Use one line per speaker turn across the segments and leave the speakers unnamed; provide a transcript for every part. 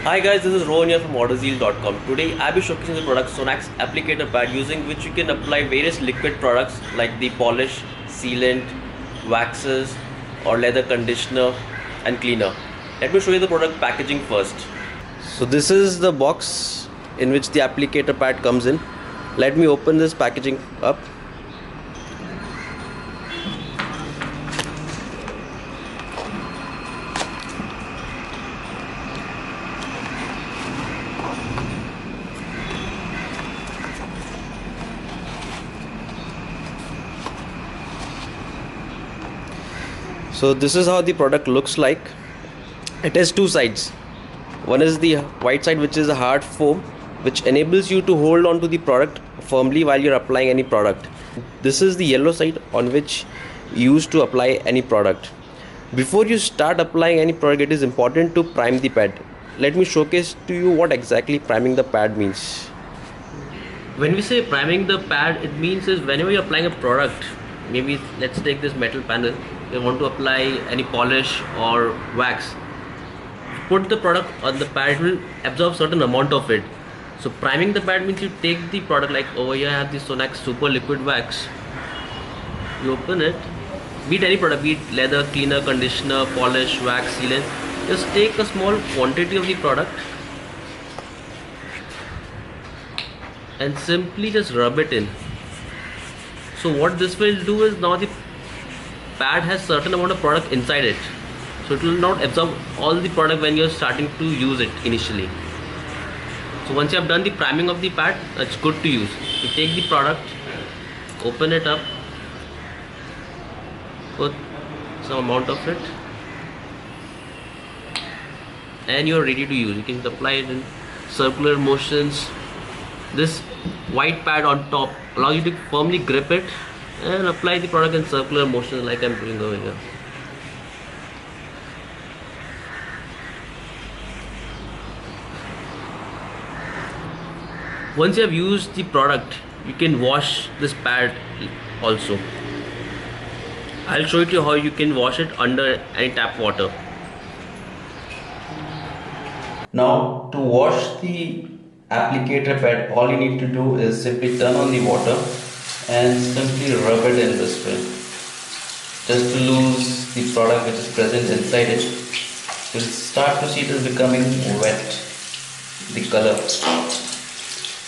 Hi guys, this is Rohan here from Autozeel.com. Today I'll be showcasing the product Sonax applicator pad, using which you can apply various liquid products like the polish, sealant, waxes or leather conditioner and cleaner. Let me show you the product packaging first. So this is the box in which the applicator pad comes in. Let me open this packaging up. So this is how the product looks like. It has two sides. One is the white side, which is a hard foam, which enables you to hold on to the product firmly while you're applying any product. This is the yellow side, on which you use to apply any product. Before you start applying any product, it is important to prime the pad. Let me showcase to you what exactly priming the pad means. When we say priming the pad, it means is whenever you're applying a product, maybe let's take this metal panel, you want to apply any polish or wax, put the product on the pad, it will absorb certain amount of it. So priming the pad means you take the product, like over here I have the Sonax super liquid wax. You open it, be it any product, be it leather, cleaner, conditioner, polish, wax, sealant. Just take a small quantity of the product and simply just rub it in. So what this will do is, now the pad has certain amount of product inside it, so it will not absorb all the product when you're starting to use it initially. So once you have done the priming of the pad, it's good to use. You take the product, open it up, put some amount of it, and you're ready to use. You can apply it in circular motions. This white pad on top allows you to firmly grip it and apply the product in circular motions like I'm doing over here. Once you have used the product, you can wash this pad also. I'll show you how you can wash it under any tap water. Now, to wash the applicator pad, all you need to do is simply turn on the water and simply rub it in this way, just to lose the product which is present inside it. You'll start to see it is becoming wet, the color.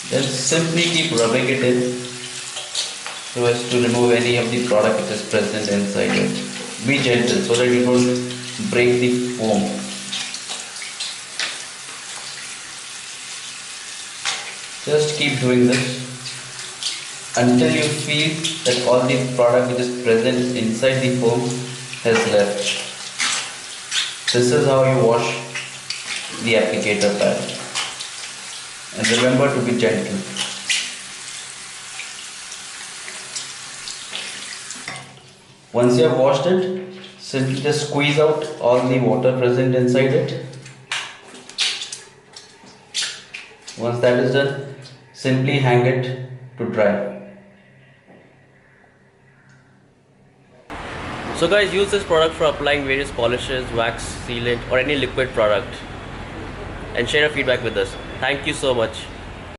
Then simply keep rubbing it in so as to remove any of the product which is present inside it. Be gentle so that you don't break the foam. Just keep doing this until you feel that all the product which is present inside the foam has left. This is how you wash the applicator pad. And remember to be gentle. Once you have washed it, simply just squeeze out all the water present inside it. Once that is done, simply hang it to dry. So guys, use this product for applying various polishes, wax, sealant or any liquid product, and share your feedback with us. Thank you so much.